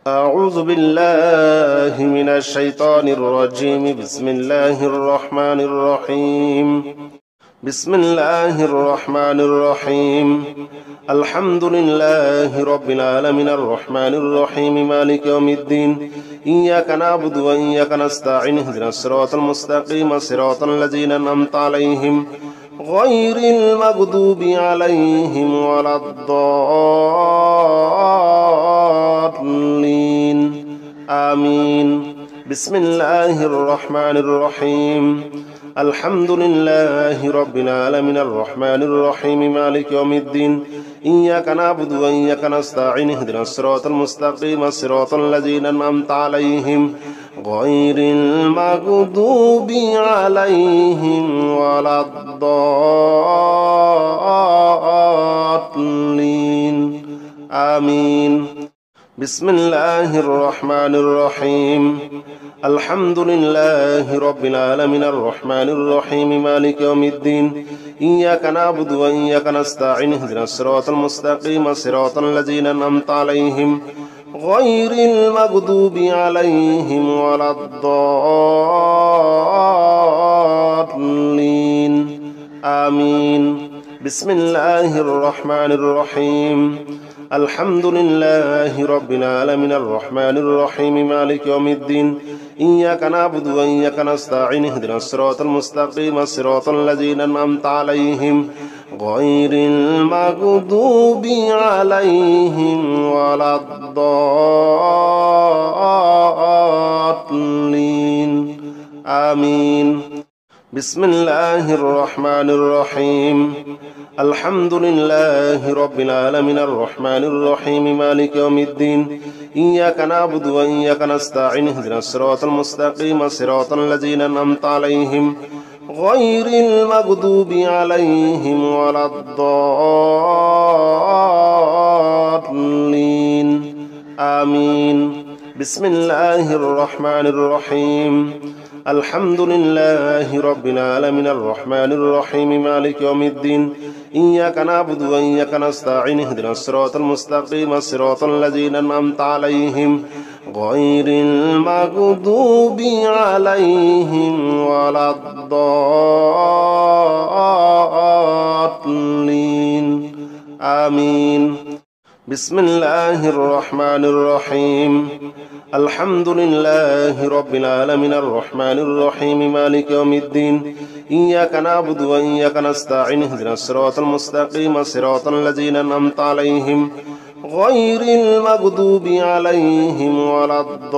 أعوذ بالله من الشيطان الرجيم. بسم الله الرحمن الرحيم. بسم الله الرحمن الرحيم. الحمد لله رب العالمين الرحمن الرحيم مالك يوم الدين. إياك نعبد وإياك نستعين اهدنا الصراط المستقيم صراط الذين أنعمت عليهم غير المغضوب عليهم ولا الضالين آمين. بسم الله الرحمن الرحيم. الحمد لله رب العالمين الرحمن الرحيم مالك يوم الدين. إياك نعبد وإياك نستعين اهدنا الصراط المستقيم صراط الذين أنعمت عليهم غير المغضوب عليهم ولا الضالين آمين. بسم الله الرحمن الرحيم. الحمد لله رب العالمين الرحمن الرحيم مالك يوم الدين. إياك نعبد وإياك نستعين اهدنا الصراط المستقيم صراط الذين أنعمت عليهم غير المغضوب عليهم ولا الضالين آمين. بسم الله الرحمن الرحيم. الحمد لله رب العالمين الرحمن الرحيم مالك يوم الدين. إياك نعبد وإياك نستعين اهدنا الصراط المستقيم صراط الذين أنعمت عليهم غير المغضوب عليهم ولا الضالين آمين. بسم الله الرحمن الرحيم. الحمد لله رب العالمين الرحمن الرحيم مالك يوم الدين. إياك نعبد وإياك نستعين اهدنا الصراط المستقيم صراط الذين أنعمت عليهم غير المغضوب عليهم ولا الضالين آمين. بسم الله الرحمن الرحيم. الحمد لله رب العالمين الرحمن الرحيم مالك يوم الدين. إياك نعبد وإياك نستعين اهدنا الصراط المستقيم صراط الذين أنعمت عليهم غير المغضوب عليهم ولا الضالين آمين. بسم الله الرحمن الرحيم. الحمد لله رب العالمين الرحمن الرحيم مالك يوم الدين. إياك نعبد وإياك نستعين اهدنا الصراط المستقيم صراط الذين أنعمت عليهم غير المغضوب عليهم ولا الضالين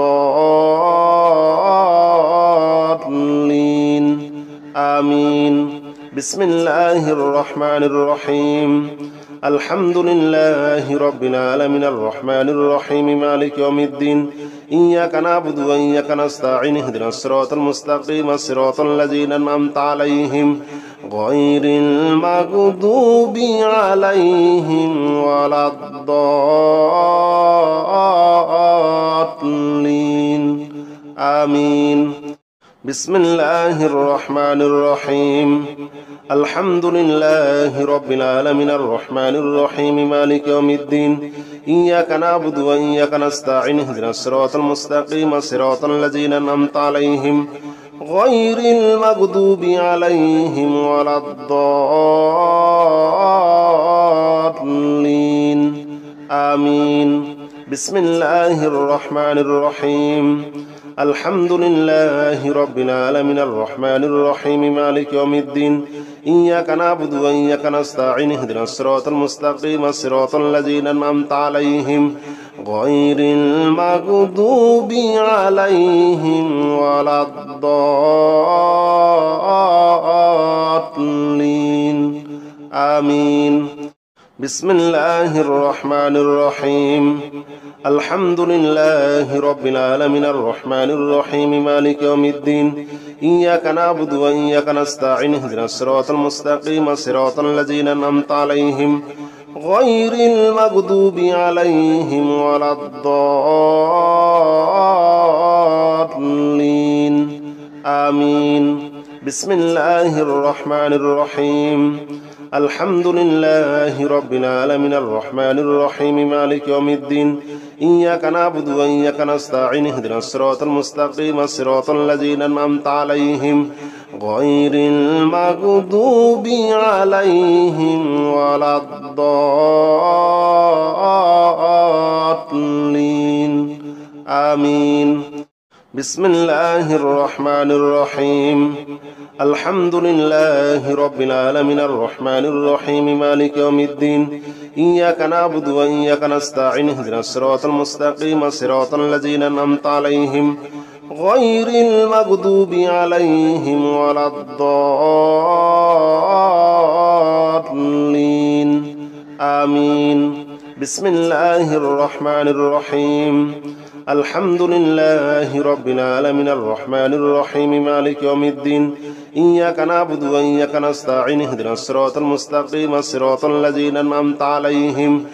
آمين. بسم الله الرحمن الرحيم. الحمد لله رب العالمين الرحمن الرحيم مالك يوم الدين. إياك نعبد وإياك نستعين اهدنا الصراط المستقيم صراط الذين أنعمت عليهم غير المغضوب عليهم ولا الضالين آمين. بسم الله الرحمن الرحيم. الحمد لله رب العالمين الرحمن الرحيم مالك يوم الدين. إياك نعبد وإياك نستعين اهدنا الصراط المستقيم صراط الذين أنعمت عليهم غير المغضوب عليهم ولا الضالين آمين. بسم الله الرحمن الرحيم. الحمد لله رب العالمين الرحمن الرحيم مالك يوم الدين. إياك نعبد وإياك نستعين اهدنا الصراط المستقيم صراط الذين أنعمت عليهم غير المغضوب عليهم ولا الضالين آمين. بسم الله الرحمن الرحيم. الحمد لله رب العالمين الرحمن الرحيم مالك يوم الدين. إياك نعبد وإياك نستعين اهدنا الصراط المستقيم صراط الذين أنعمت عليهم غير المغضوب عليهم ولا الضالين آمين. بسم الله الرحمن الرحيم. الحمد لله رب العالمين الرحمن الرحيم مالك يوم الدين. إياك نعبد وإياك نستعين اهدنا الصراط المستقيم صراط الذين أنعمت عليهم غير المغضوب عليهم ولا الضالين آمين. بسم الله الرحمن الرحيم. الحمد لله رب العالمين الرحمن الرحيم مالك يوم الدين. إياك نعبد وإياك نستعين اهدنا الصراط المستقيم صراط الذين أنعمت عليهم غير المغضوب عليهم ولا الضالين آمين. بسم الله الرحمن الرحيم. الحمد لله رب العالمين الرحمن الرحيم مالك يوم الدين. إياك نعبد وإياك نستعين اهدنا الصراط المستقيم صراط الذين أنعمت عليهم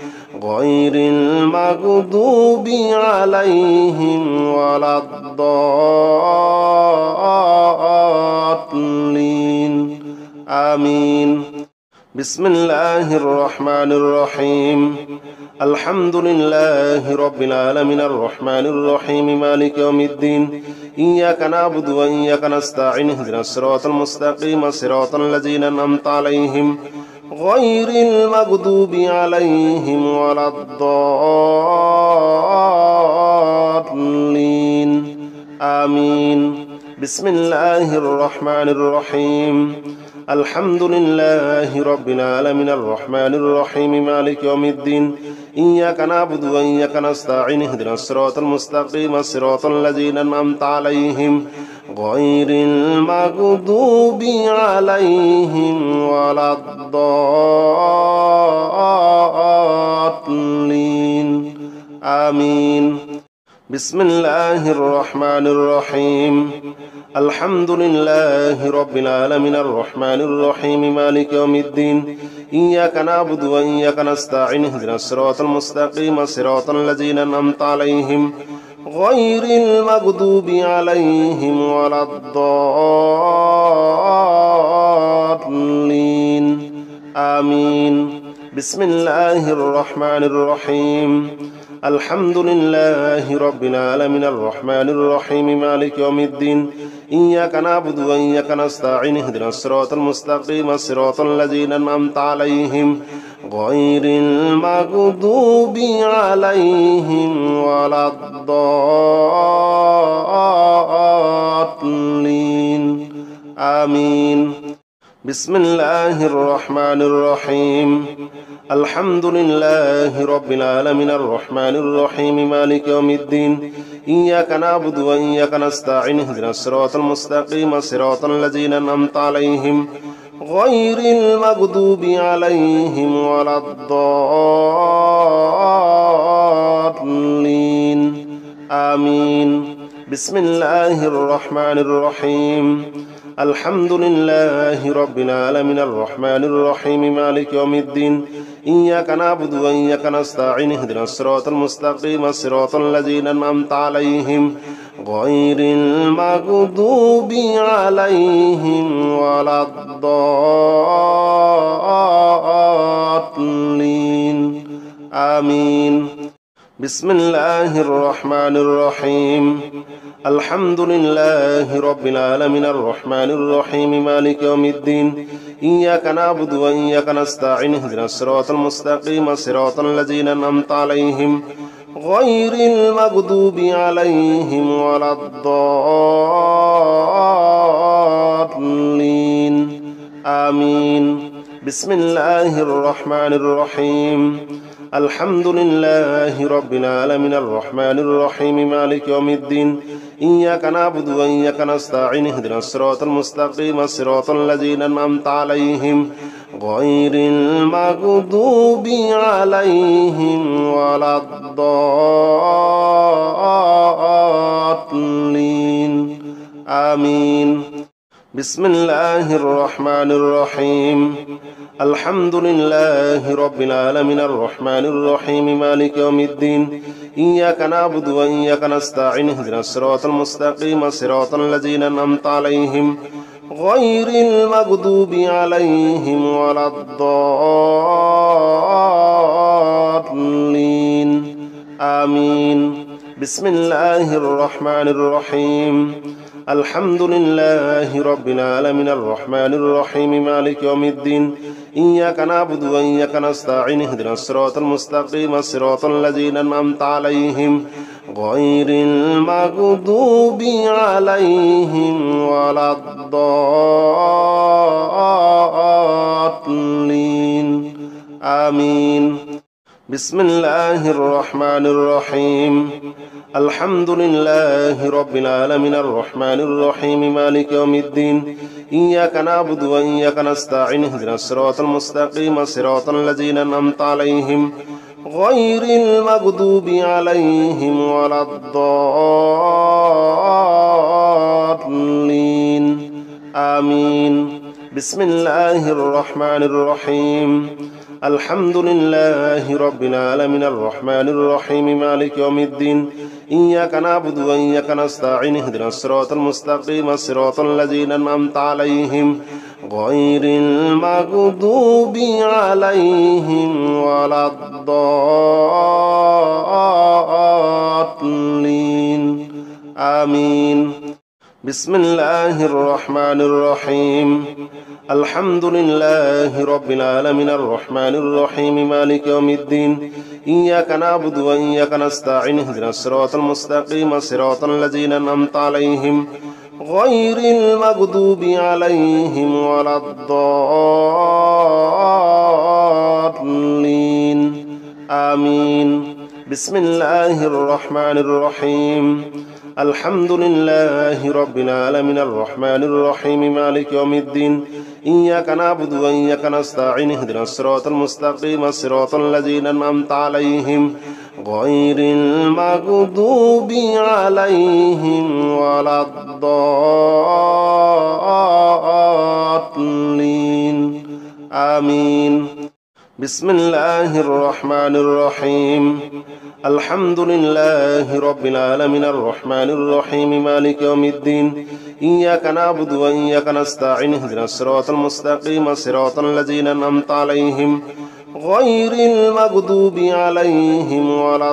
غير المغضوب عليهم ولا الضالين آمين. بسم الله الرحمن الرحيم. الحمد لله رب العالمين الرحمن الرحيم مالك يوم الدين. إياك نعبد وإياك نستعين اهدنا الصراط المستقيم صراط الذين أنعمت عليهم غير المغضوب عليهم ولا الضالين آمين. بسم الله الرحمن الرحيم. الحمد لله رب العالمين الرحمن الرحيم مالك يوم الدين. إياك نعبد وإياك نستعين اهدنا الصراط المستقيم صراط الذين أنعمت عليهم غير المغضوب عليهم ولا الضالين آمين. بسم الله الرحمن الرحيم. الحمد لله رب العالمين الرحمن الرحيم مالك يوم الدين. إياك نعبد وإياك نستعين اهدنا الصراط المستقيم صراط الذين أنعمت عليهم غير المغضوب عليهم ولا الضالين آمين. بسم الله الرحمن الرحيم. الحمد لله رب العالمين الرحمن الرحيم مالك يوم الدين. إياك نعبد وإياك نستعين اهدنا الصراط المستقيم صراط الذين أنعمت عليهم غير المغضوب عليهم ولا الضالين آمين. بسم الله الرحمن الرحيم. الحمد لله رب العالمين الرحمن الرحيم مالك يوم الدين. إياك نعبد وإياك نستعين اهدنا الصراط المستقيم صراط الذين أنعمت عليهم غير المغضوب عليهم ولا الضالين آمين. بسم الله الرحمن الرحيم. الحمد لله رب العالمين الرحمن الرحيم مالك يوم الدين. إياك نعبد وإياك نستعين اهدنا الصراط المستقيم صراط الذين أنعمت عليهم غير المغضوب عليهم ولا الضالين آمين. بسم الله الرحمن الرحيم. الحمد لله رب العالمين الرحمن الرحيم مالك يوم الدين. إياك نعبد وإياك نستعين اهدنا الصراط المستقيم صراط الذين أنعمت عليهم غير المغضوب عليهم ولا الضالين آمين. بسم الله الرحمن الرحيم. الحمد لله رب العالمين الرحمن الرحيم مالك يوم الدين. إياك نعبد وإياك نستعين اهدنا الصراط المستقيم صراط الذين أنعمت عليهم غير المغضوب عليهم ولا الضالين آمين. بسم الله الرحمن الرحيم. الحمد لله رب العالمين الرحمن الرحيم مالك يوم الدين. إياك نعبد وإياك نستعين اهدنا الصراط المستقيم صراط الذين أنعمت عليهم غير المغضوب عليهم ولا الضالين آمين بسم الله الرحمن الرحيم الحمد لله رب العالمين الرحمن الرحيم مالك يوم الدين إياك نعبد وإياك نستعين اهدنا الصراط المستقيم صراط الذين أنعمت عليهم غير المغضوب عليهم ولا الضالين آمين بسم الله الرحمن الرحيم الحمد لله رب العالمين الرحمن الرحيم مالك يوم الدين إياك نعبد وإياك نستعين اهدنا الصراط المستقيم صراط الذين أنعمت عليهم غير المغضوب عليهم ولا الضالين آمين بسم الله الرحمن الرحيم الحمد لله رب العالمين الرحمن الرحيم مالك يوم الدين إياك نعبد وإياك نستعين اهدنا الصراط المستقيم صراط الذين أنعمت عليهم غير المغضوب عليهم ولا الضالين آمين بسم الله الرحمن الرحيم الحمد لله رب العالمين الرحمن الرحيم مالك يوم الدين إياك نعبد وإياك نستعين اهدنا الصراط المستقيم صراط الذين أنعمت عليهم غير المغضوب عليهم ولا الضالين آمين بسم الله الرحمن الرحيم الحمد لله رب العالمين الرحمن الرحيم مالك يوم الدين إياك نعبد وإياك نستعين اهدنا الصراط المستقيم صراط الذين أنعمت عليهم غير المغضوب عليهم ولا الضالين آمين بسم الله الرحمن الرحيم الحمد لله رب العالمين الرحمن الرحيم مالك يوم الدين إياك نعبد وإياك نستعين اهدنا الصراط المستقيم صراط الذين أنعمت عليهم غير المغضوب عليهم ولا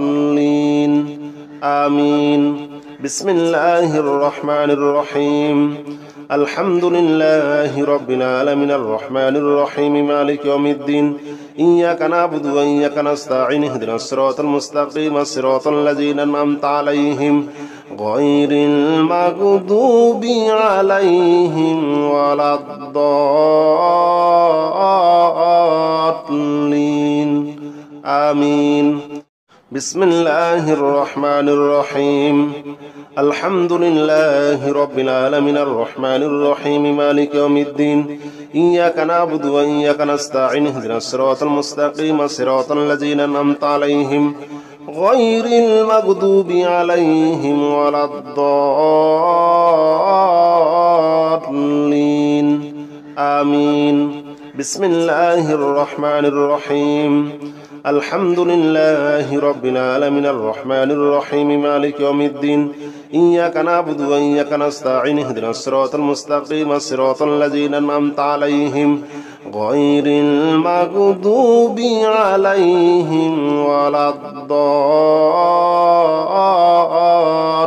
الضالين آمين بسم الله الرحمن الرحيم الحمد لله رب العالمين الرحمن الرحيم مالك يوم الدين إياك نعبد وإياك نستعين اهدنا الصراط المستقيم صراط الذين أنعمت عليهم غير المغضوب عليهم ولا الضالين آمين بسم الله الرحمن الرحيم الحمد لله رب العالمين الرحمن الرحيم مالك يوم الدين إياك نعبد وإياك نستعين اهدنا الصراط المستقيم صراط الذين أنعمت عليهم غير المغضوب عليهم ولا الضالين آمين بسم الله الرحمن الرحيم الحمد لله رب العالمين الرحمن الرحيم مالك يوم الدين إياك نعبد وإياك نستعين اهدنا الصراط المستقيم صراط الذين أنعمت عليهم غير المغضوب عليهم ولا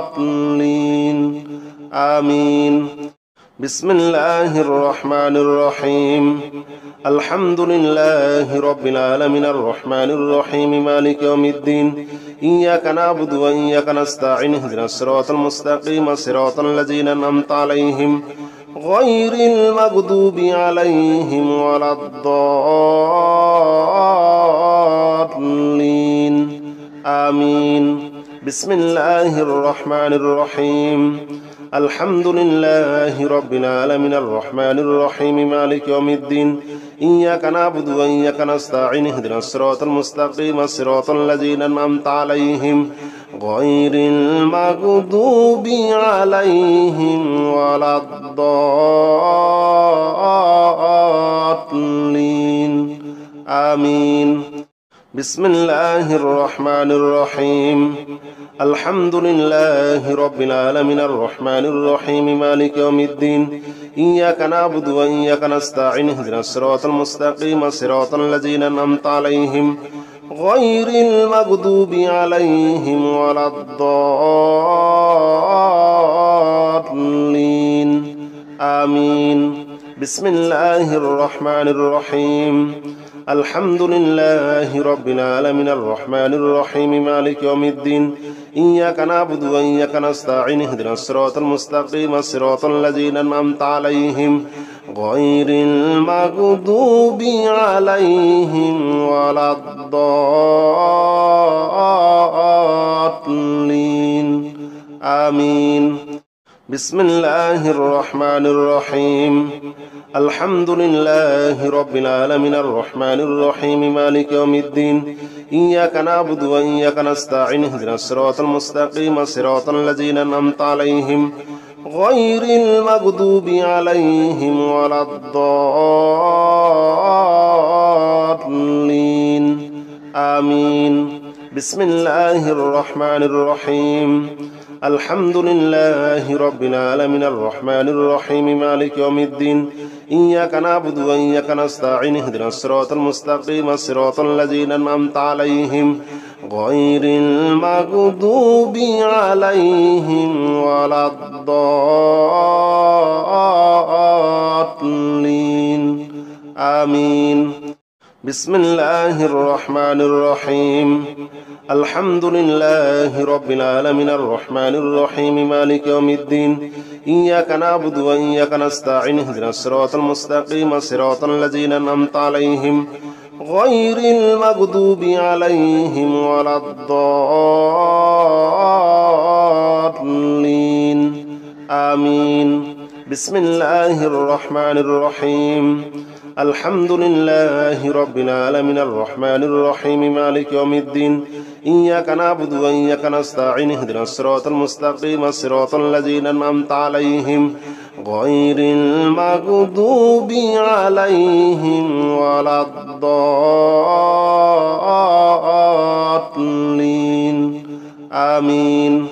الضالين آمين بسم الله الرحمن الرحيم الحمد لله رب العالمين الرحمن الرحيم مالك يوم الدين إياك نعبد وإياك نستعين اهدنا الصراط المستقيم صراط الذين أنعمت عليهم غير المغضوب عليهم ولا الضالين آمين بسم الله الرحمن الرحيم الحمد لله رب العالمين الرحمن الرحيم مالك يوم الدين إياك نعبد وإياك نستعين اهدنا الصراط المستقيم صراط الذين أنعمت عليهم غير المغضوب عليهم ولا الضالين آمين بسم الله الرحمن الرحيم الحمد لله رب العالمين الرحمن الرحيم مالك يوم الدين إياك نعبد وإياك نستعين اهدنا الصراط المستقيم صراط الذين أنعمت عليهم غير المغضوب عليهم ولا الضالين آمين. بسم الله الرحمن الرحيم. الحمد لله رب العالمين الرحمن الرحيم مالك يوم الدين إياك نعبد وإياك نستعين اهدنا الصراط المستقيم صراط الذين أنعمت عليهم غير المغضوب عليهم ولا الضالين آمين. بسم الله الرحمن الرحيم. الحمد لله رب العالمين الرحمن الرحيم مالك يوم الدين إياك نعبد وإياك نستعين اهدنا الصراط المستقيم صراط الذين أنعمت عليهم غير المغضوب عليهم ولا الضالين آمين. بسم الله الرحمن الرحيم. الحمد لله رب العالمين الرحمن الرحيم مالك يوم الدين إياك نعبد وإياك نستعين اهدنا الصراط المستقيم صراط الذين أنعمت عليهم غير المغضوب عليهم ولا الضالين آمين. بسم الله الرحمن الرحيم. الحمد لله رب العالمين الرحمن الرحيم مالك يوم الدين إياك نعبد وإياك نستعين اهدنا الصراط المستقيم صراط الذين أنعمت عليهم غير المغضوب عليهم ولا الضالين آمين. بسم الله الرحمن الرحيم. الحمد لله رب العالمين الرحمن الرحيم مالك يوم الدين إياك نعبد وإياك نستعين اهدنا الصراط المستقيم صراط الذين أنعمت عليهم غير المغضوب عليهم ولا الضالين آمين.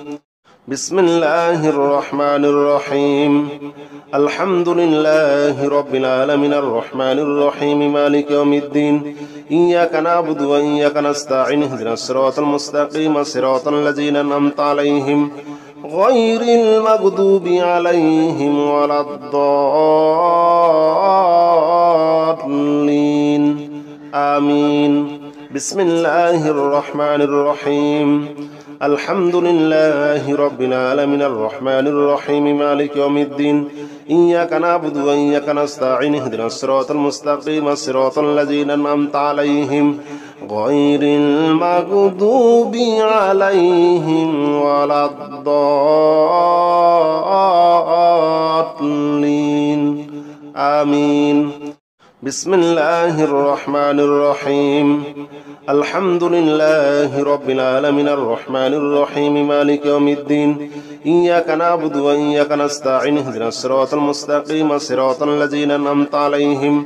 بسم الله الرحمن الرحيم. الحمد لله رب العالمين الرحمن الرحيم مالك يوم الدين إياك نعبد وإياك نستعين اهدنا الصراط المستقيم صراط الذين أنعمت عليهم غير المغضوب عليهم ولا الضالين آمين. بسم الله الرحمن الرحيم. الحمد لله رب العالمين الرحمن الرحيم مالك يوم الدين إياك نعبد وإياك نستعين اهدنا الصراط المستقيم صراط الذين أنعمت عليهم غير المغضوب عليهم ولا الضالين آمين. بسم الله الرحمن الرحيم. الحمد لله رب العالمين الرحمن الرحيم مالك يوم الدين إياك نعبد وإياك نستعين اهدنا الصراط المستقيم صراط الذين أنعمت عليهم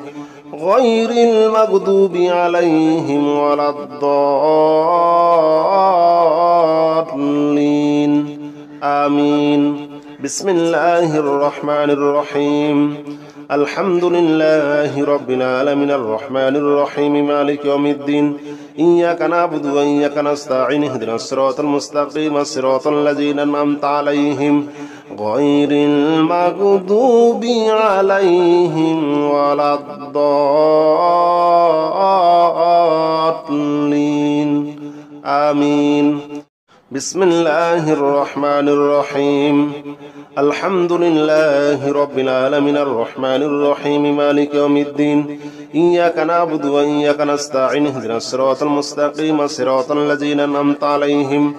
غير المغضوب عليهم ولا الضالين آمين. بسم الله الرحمن الرحيم. الحمد لله رب العالمين الرحمن الرحيم مالك يوم الدين إياك نعبد وإياك نستعين اهدنا الصراط المستقيم صراط الذين أنعمت عليهم غير المغضوب عليهم ولا الضالين آمين. بسم الله الرحمن الرحيم. الحمد لله رب العالمين الرحمن الرحيم مالك يوم الدين إياك نعبد وإياك نستعين اهدنا الصراط المستقيم صراط الذين أنعمت عليهم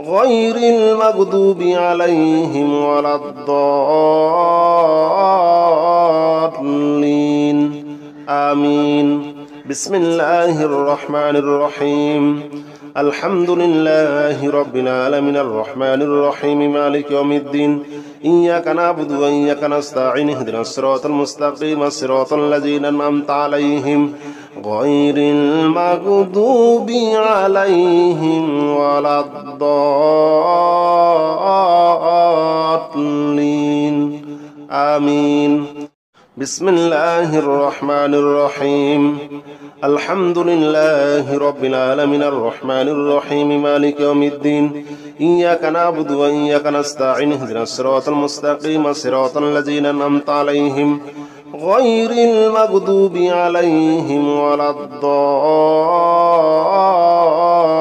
غير المغضوب عليهم ولا الضالين آمين. بسم الله الرحمن الرحيم. الحمد لله رب العالمين الرحمن الرحيم مالك يوم الدين إياك نعبد وإياك نستعين اهدنا الصراط المستقيم صراط الذين أنعمت عليهم غير المغضوب عليهم ولا الضالين آمين. بسم الله الرحمن الرحيم الحمد لله رب العالمين الرحمن الرحيم مالك يوم الدين إياك نعبد وإياك نستعين اهدنا الصراط المستقيم صراط الذين أنعمت عليهم غير المغضوب عليهم ولا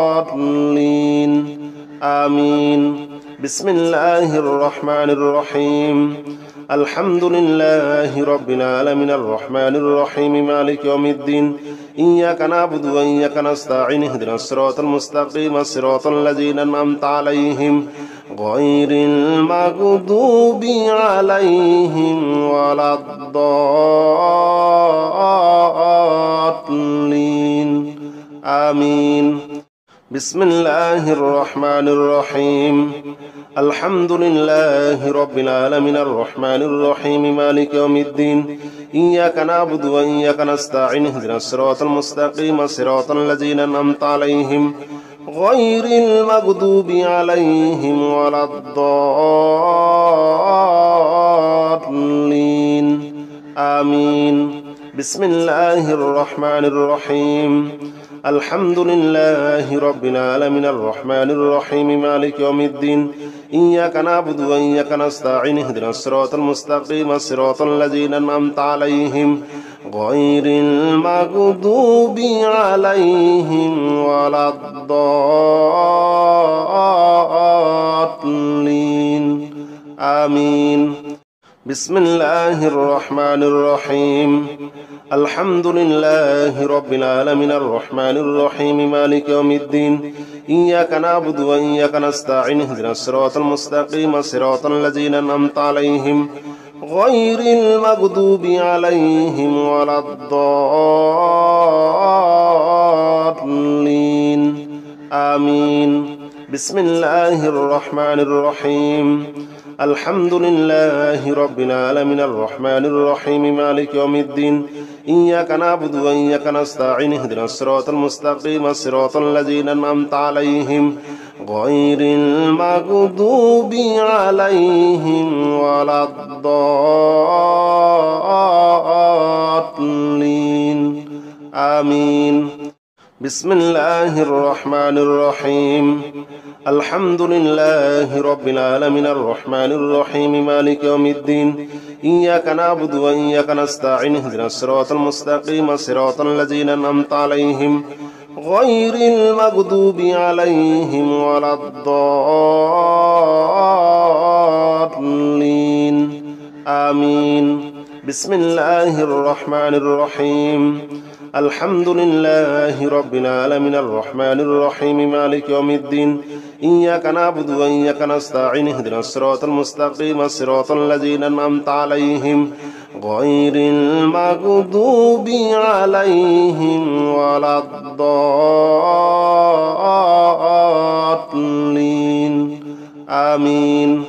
الضالين آمين بسم الله الرحمن الرحيم الحمد لله رب العالمين الرحمن الرحيم مالك يوم الدين إياك نعبد وإياك نستعين اهدنا الصراط المستقيم صراط الذين أنعمت عليهم غير المغضوب عليهم ولا الضالين آمين بسم الله الرحمن الرحيم الحمد لله رب العالمين الرحمن الرحيم مالك يوم الدين إياك نعبد وإياك نستعين اهدنا الصراط المستقيم صراط الذين أنعمت عليهم غير المغضوب عليهم ولا الضالين آمين بسم الله الرحمن الرحيم الحمد لله رب العالمين الرحمن الرحيم مالك يوم الدين إياك نعبد وإياك نستعين اهدنا الصراط المستقيم صراط الذين أنعمت عليهم غير المغضوب عليهم ولا الضالين آمين بسم الله الرحمن الرحيم الحمد لله رب العالمين الرحمن الرحيم مالك يوم الدين إياك نعبد وإياك نستعين اهدنا الصراط المستقيم صراط الذين أنعمت عليهم غير المغضوب عليهم ولا الضالين آمين بسم الله الرحمن الرحيم الحمد لله رب العالمين الرحمن الرحيم مالك يوم الدين إياك نعبد وإياك نستعين اهدنا الصراط المستقيم صراط الذين أنعمت عليهم غير المغضوب عليهم ولا الضالين آمين بسم الله الرحمن الرحيم الحمد لله رب العالمين الرحمن الرحيم مالك يوم الدين إياك نعبد وإياك نستعين اهدنا الصراط المستقيم صراط الذين أنعمت عليهم غير المغضوب عليهم ولا الضالين آمين بسم الله الرحمن الرحيم الحمد لله رب العالمين الرحمن الرحيم مالك يوم الدين إياك نعبد وإياك نستعين اهدنا الصراط المستقيم صراط الذين أنعمت عليهم غير المغضوب عليهم ولا الضالين آمين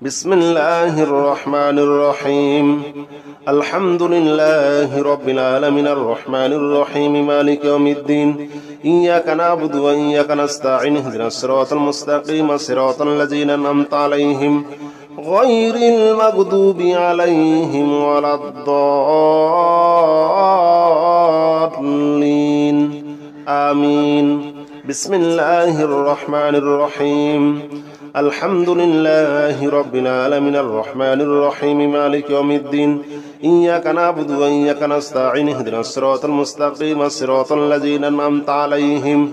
بسم الله الرحمن الرحيم الحمد لله رب العالمين الرحمن الرحيم مالك يوم الدين إياك نعبد وإياك نستعين اهدنا الصراط المستقيم صراط الذين أنعمت عليهم غير المغضوب عليهم ولا الضالين آمين بسم الله الرحمن الرحيم الحمد لله رب العالمين الرحمن الرحيم مالك يوم الدين إياك نعبد وإياك نستعين اهدنا الصراط المستقيم صراط الذين أنعمت عليهم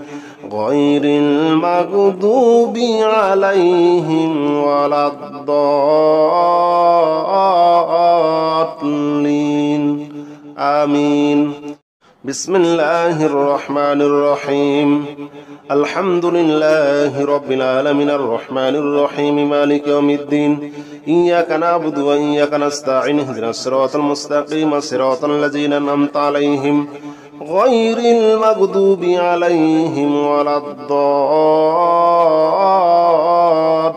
غير المغضوب عليهم ولا الضالين آمين بسم الله الرحمن الرحيم الحمد لله رب العالمين الرحمن الرحيم مالك يوم الدين إياك نعبد وإياك نستعين اهدنا الصراط المستقيم صراط الذين أنعمت عليهم غير المغضوب عليهم ولا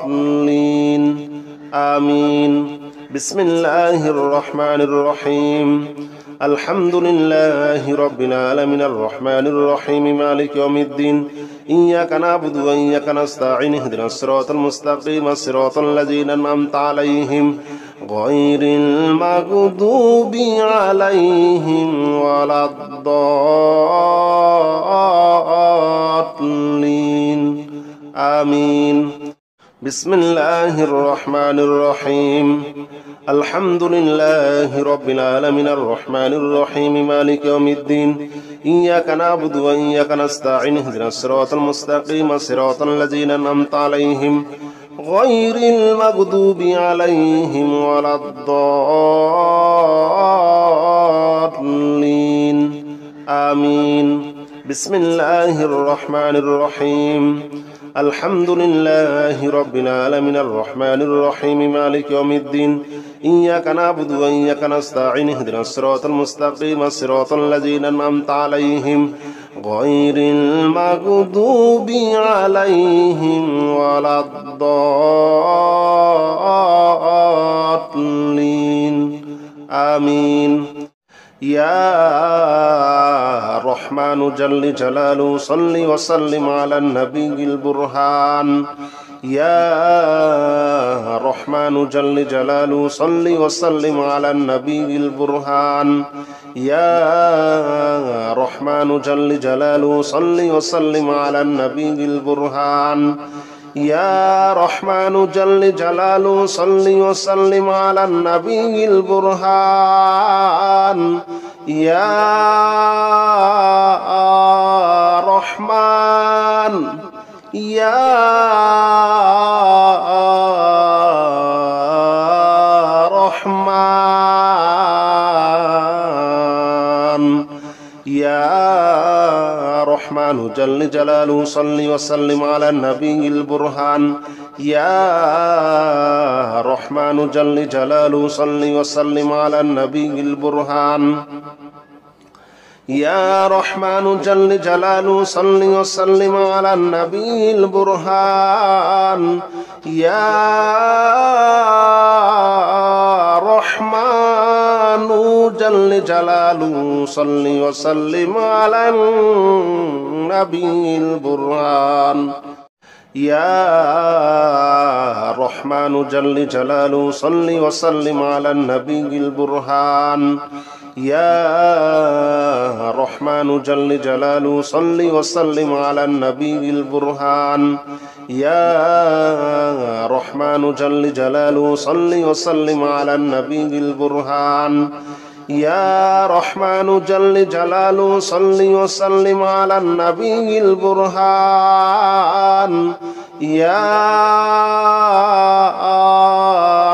الضالين آمين بسم الله الرحمن الرحيم الحمد لله رب العالمين الرحمن الرحيم مالك يوم الدين إياك نعبد وإياك نستعين اهدنا الصراط المستقيم صراط الذين أنعمت عليهم غير المغضوب عليهم ولا الضالين آمين. بسم الله الرحمن الرحيم الحمد لله رب العالمين الرحمن الرحيم مالك يوم الدين إياك نعبد وإياك نستعين اهدنا الصراط المستقيم صراط الذين أنعمت عليهم غير المغضوب عليهم ولا الضالين آمين. بسم الله الرحمن الرحيم الحمد لله رب العالمين الرحمن الرحيم مالك يوم الدين إياك نعبد وإياك نستعين اهدنا الصراط المستقيم صراط الذين أنعمت عليهم غير المغضوب عليهم ولا الضالين آمين. يا رحمن جل جلاله صل وسلم على النبي البرهان يا رحمن جل جلاله صل وسلم على النبي البرهان يا رحمن جل جلاله صل وسلم على النبي البرهان يا رحمن جل جلاله صل وسلم على النبي البرهان يا رحمن يا رحمن يا رحمن جل جلاله صل وسلم على النبي البرهان يا رحمن جل جلاله صل وسلم على النبي البرهان يا رحمن جل جلاله صل وسلم على النبي البرهان يا رحمن جل جلاله صل وسلم على النبي البرهان يا رحمن جل جلاله صل وسلم على النبي البرهان يا رحمن جل جلاله صل وسلم على النبي البرهان يا رحمن جل جلاله صل وسلم على النبي البرهان يا رحمن جل جلاله صل وسلم على النبي البرهان يا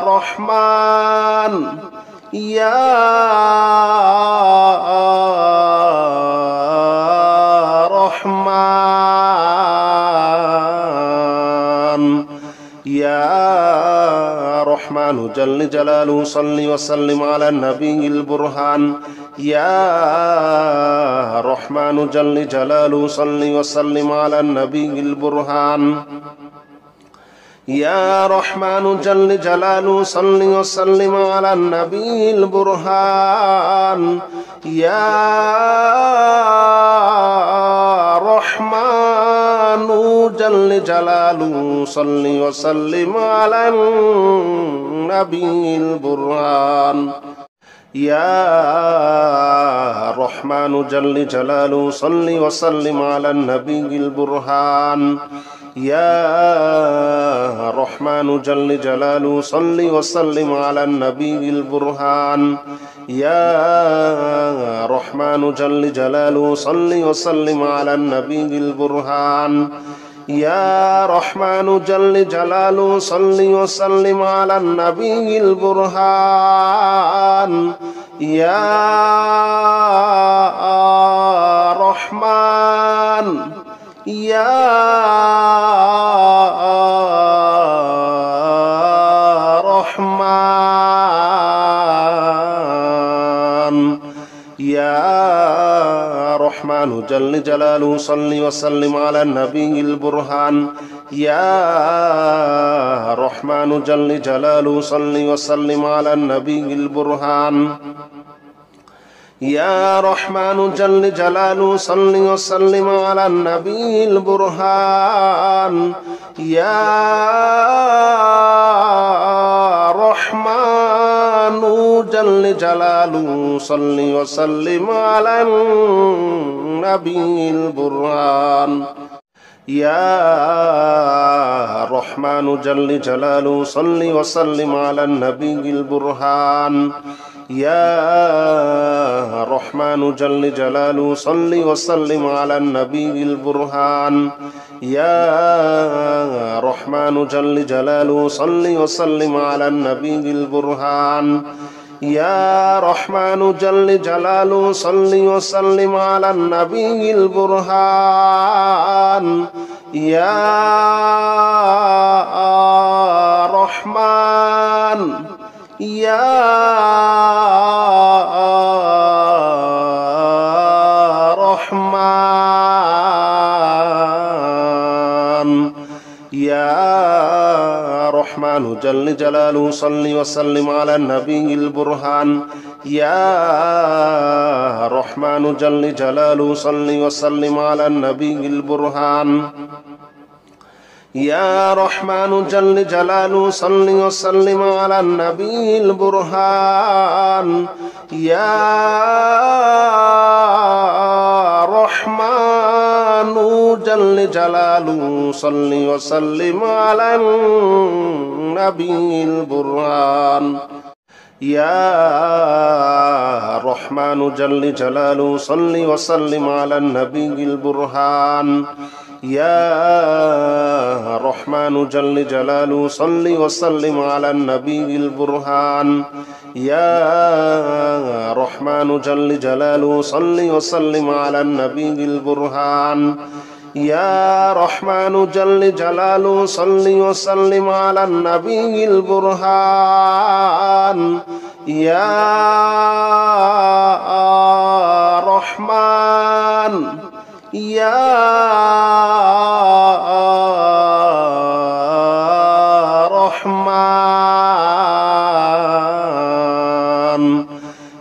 رحمن يا رحمن يا رحمن جل جلاله صل وسلم على النبي البرهان يا رحمن جل جلاله صل وسلم على النبي البرهان يا رحمن جل جلاله صل وسلم على النبي البرهان يا رحمن جل جلاله صل وسلم على النبي البرهان يا رحمن جل جلاله صل وسلم على النبي البرهان يا رحمن جل جلاله صل وسلم على النبي البرهان يا رحمن جل جلاله صل وسلم على النبي البرهان يا رحمن جل جلاله صل وسلم على النبي البرهان يا رحمن يا رحمن يا رحمن جل جلاله صل وسلم على النبي البرهان يا رحمن جل جلاله صل وسلم على النبي البرهان يا رحمن جل جلاله صل وسلم على النبي البرهان يا رحمن جل جلاله صل وسلم على النبي البرهان يا رحمن جل جلاله صل وسلم على النبي البرهان يا رحمن جل جلاله صل وسلم على النبي البرهان يا رحمن جل جلاله صل وسلم على النبي البرهان يا رحمن جل جلاله صل وسلم على النبي البرهان يا رحمن يا رحمن يا رحمن جل جلاله صل وسلم على النبي البرهان يا رحمن جل جلاله صل وسلم على النبي البرهان يا رحمن جل جلاله صل وسلم على النبي البرهان يا رحمن جل جلاله صل وسلم على النبي البرهان يا رحمن جل جلاله صل وسلم على النبي البرهان يا رحمن جل جلاله صل وسلم على النبي البرهان يا رحمن جل جلاله صل وسلم على النبي البرهان يا رحمن جل جلاله صل وسلم على النبي البرهان يا رحمن يا رحمن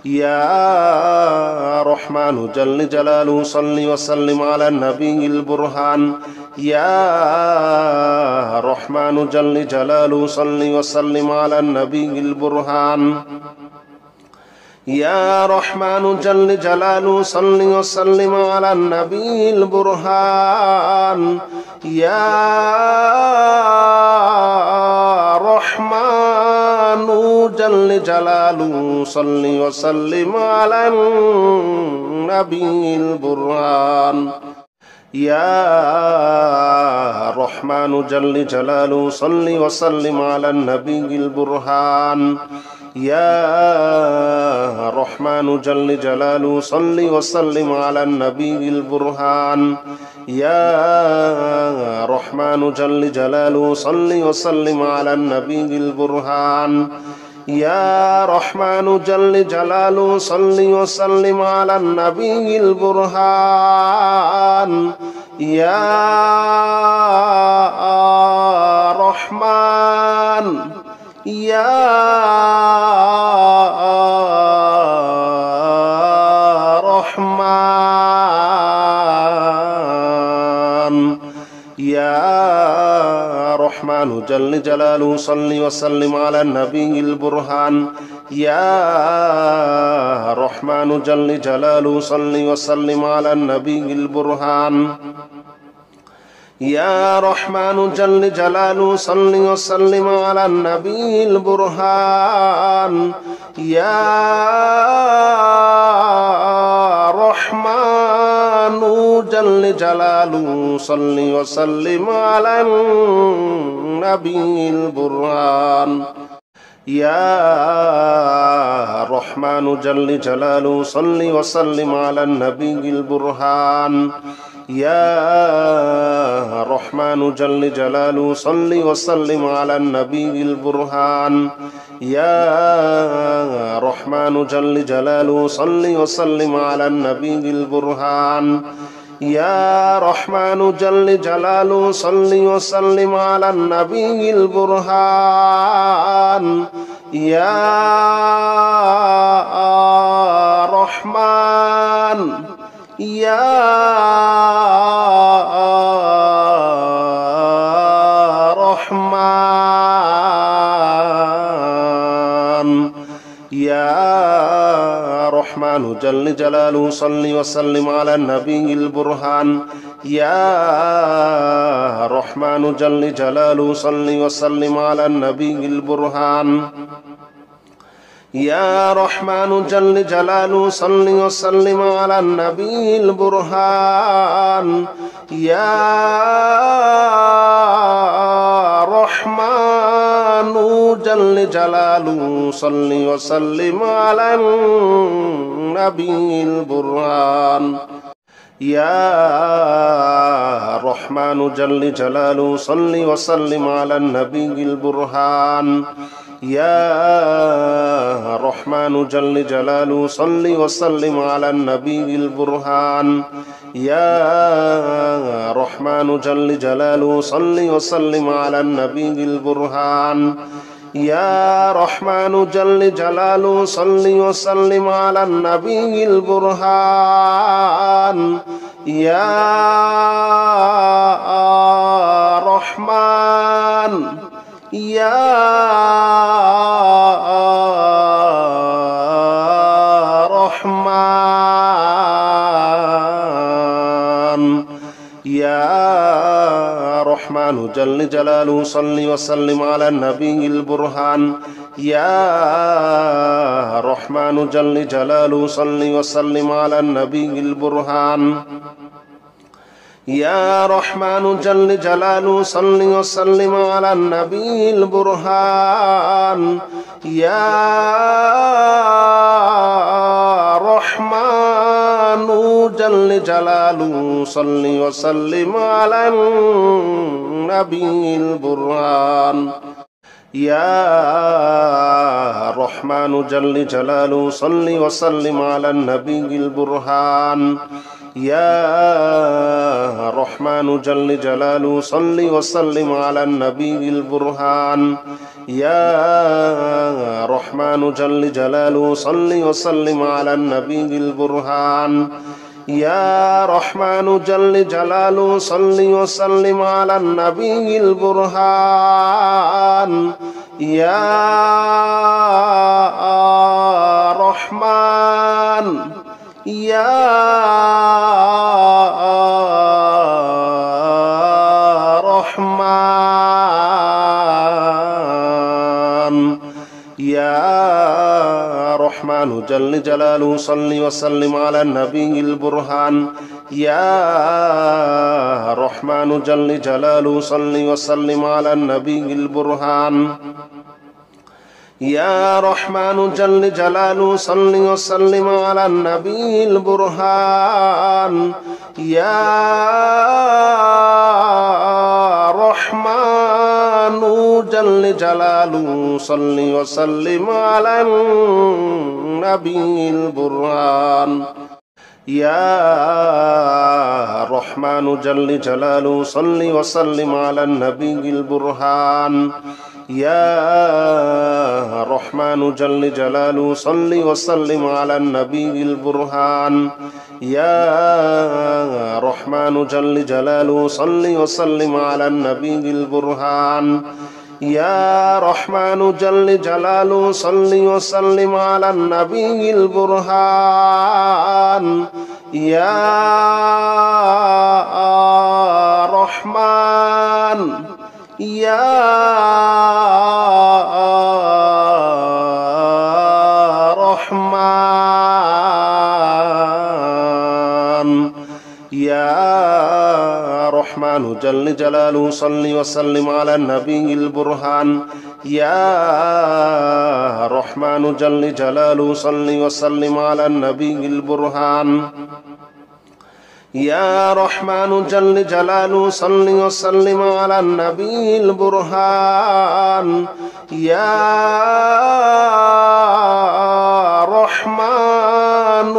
يا رحمن جل جلاله صل وسلم على النبي البرهان يا رحمن جل جلاله صل وسلم على النبي البرهان يا رحمن جل جلاله صل وسلم على النبي البرهان يا رحمن جل جلاله صل وسلم على النبي البرهان يا رحمن جل جلاله صل وسلم على النبي البرهان يا رحمن جل جلاله صل وسلم على النبي البرهان يا رحمن جل جلاله صل وسلم على النبي البرهان يا رحمن جل جلاله صل وسلم على النبي البرهان يا رحمن يا رحمن يا رحمن جل جلاله صل وسلم على النبي البرهان يا رحمن جل جلاله صل وسلم على النبي البرهان يا رحمن جل جلاله صل وسلم على النبي البرهان يا رحمن جل جلاله صل وسلم على النبي البرهان يا رحمن جل جلاله صل وسلم على النبي البرهان يا رحمن جل جلاله صل وسلم على النبي البرهان يا رحمن جل جلاله صل وسلم على النبي البرهان يا رحمن جل جلاله صل وسلم على النبي البرهان يا رحمن يا رحمن يا رحمن جل جلاله صل وسلم على النبي البرهان يا رحمن جل جلاله صل وسلم على النبي البرهان يا رحمن جل جلاله صل وسلم على النبي البرهان يا رحمن جل جلاله صل وسلم على النبي البرهان يا رحمن جل جلاله صل وسلم على النبي البرهان يا رحمن جل جلاله صل وسلم على النبي البرهان يا رحمن جل جلاله صل وسلم على النبي البرهان يا رحمن جل جلاله صل وسلم على النبي البرهان يا رحمن يا رحمن يا رحمن جل جلاله صل وسلم على النبي البرهان يا رحمن جل جلاله صل وسلم على النبي البرهان يا رحمن جل جلاله صل وسلم على النبي البرهان يا رحمن جل جلاله صل وسلم على النبي البرهان يا رحمن جل جلاله صل وسلم على النبي البرهان يا رحمن جل جلاله صل وسلم على النبي البرهان يا رحمن جل جلاله صل وسلم على النبي البرهان يا رحمن جل جلاله صل وسلم على النبي البرهان يا رحمن يا رحمن يا رحمن جل جلاله صل وسلم على النبي البرهان يا رحمن جل جلاله صل وسلم على النبي البرهان يا رحمن جل جلاله صل وسلم على النبي البرهان يا رحمن جل جلاله صل وسلم على النبي البرهان يا رحمن جل جلاله صل وسلم على النبي البرهان يا رحمن جل جلاله صل وسلم على النبي البرهان يا رحمن جل جلاله صل وسلم على النبي البرهان يا رحمن جل جلاله صل وسلم على النبي البرهان يا رحمن يا رحمن يا رحمن جل جلاله صل وسلم على النبي البرهان يا رحمن جل جلاله صل وسلم على النبي البرهان يا رحمن جل جلاله صل وسلم على النبي البرهان يا رحمن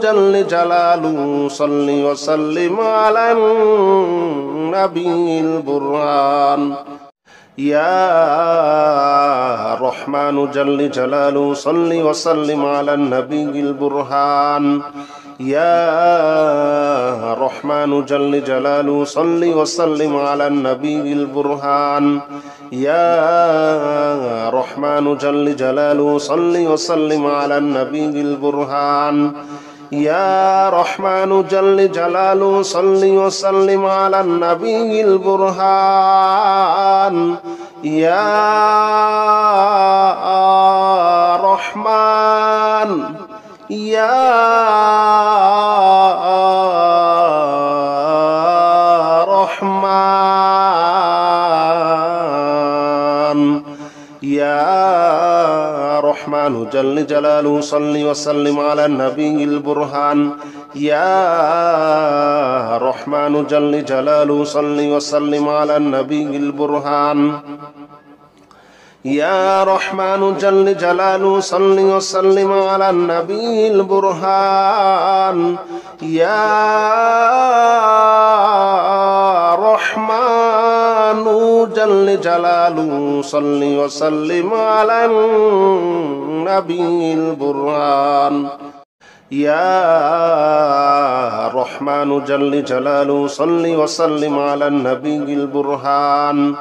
جل جلاله صل وسلم على النبي البرهان يا رحمن جل جلاله صل وسلم على النبي البرهان يا رحمن جل جلاله صل وسلم على النبي البرهان يا رحمن جل جلاله صل وسلم على النبي البرهان يا رحمن جل جلاله صل وسلم على النبي البرهان يا رحمن يا رحمن يا رحمن جل جلاله صل وسلم على النبي البرهان يا رحمن جل جلاله صل وسلم على النبي البرهان يا رحمن جل جلاله صل وسلم على النبي البرهان يا رحمن جل جلاله صل وسلم على النبي البرهان يا رحمن جل جلاله صل وسلم على النبي البرهان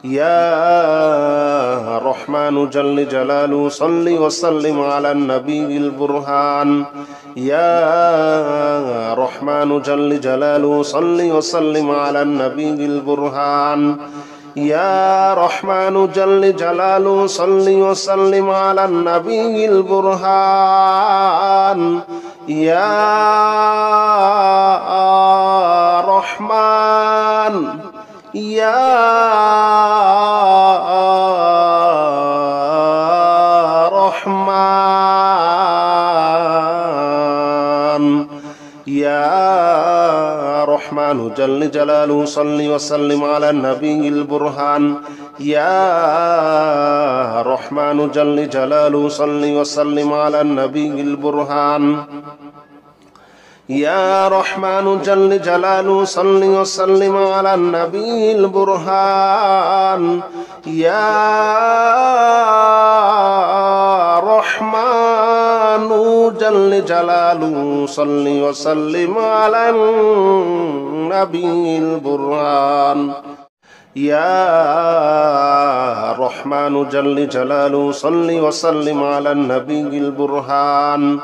يا رحمن جل جلاله صل وسلم على النبي البرهان يا رحمن جل جلاله صل وسلم على النبي البرهان يا رحمن جل جلاله صل وسلم على النبي البرهان يا رحمن يا رحمن يا رحمن جل جلاله صل وسلم على النبي البرهان يا رحمن جل جلاله صل وسلم على النبي البرهان يا رحمن جل جلاله صل وسلم على النبي البرهان يا رحمن جل جلاله صل وسلم على النبي البرهان يا رحمن جل جلاله صل وسلم على النبي البرهان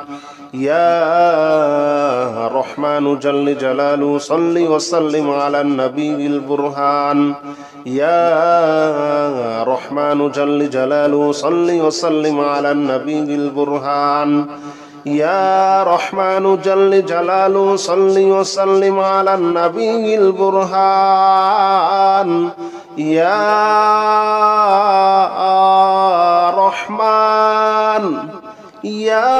يا رحمن جل جلاله صل وسلم على النبي البرهان يا رحمن جل جلاله صل وسلم على النبي البرهان يا رحمن جل جلاله صل وسلم على النبي البرهان يا رحمن يا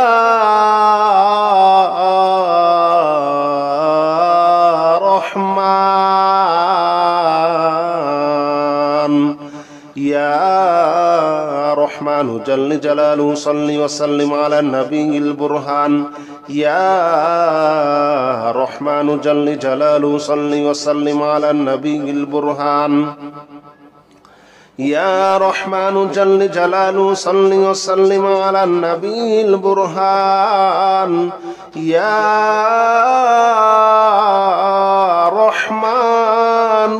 رحمن يا رحمن جل جلاله صل وسلم على النبي البرهان يا رحمن جل جلاله صل وسلم على النبي البرهان يا رحمن جل جلاله صل وسلم على النبي البرهان يا رحمن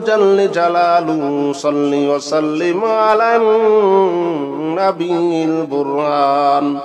جل جلاله صل وسلم على النبي البرهان